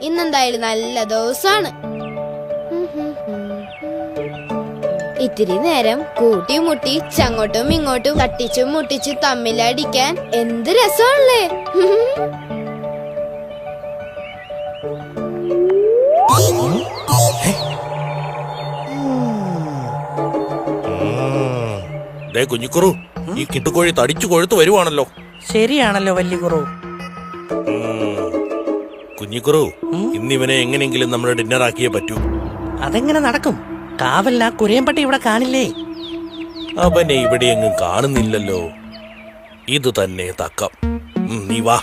ഇന്നെന്തായാലും നല്ല ദിവസമാണ്. ഇത്തിരി നേരം കൂട്ടിമുട്ടി ചങ്ങോട്ടും ഇങ്ങോട്ടും തട്ടിച്ചും മുട്ടിച്ച് തമ്മിലടിക്കാൻ എന്ത് രസമാണല്ലേ. കുഞ്ഞിക്കുറു, ഈ കിട്ടുകോഴി തടിച്ചു കൊഴുത്തു വരുവാണല്ലോ. ശരിയാണല്ലോ വല്യ കുറു. കുഞ്ഞിക്കുറു, ഇന്നിവനെ എങ്ങനെയെങ്കിലും നമ്മുടെ ഡിന്നർ ആക്കിയേ പറ്റൂ. അതെങ്ങനെ നടക്കും? കാവല്ല കുരയമ്പട്ടി ഇവിടെ കാണില്ലേ? അവനെ ഇവിടെ എങ്ങും കാണുന്നില്ലല്ലോ. ഇത് തന്നെ തക്കം. നീ വാ.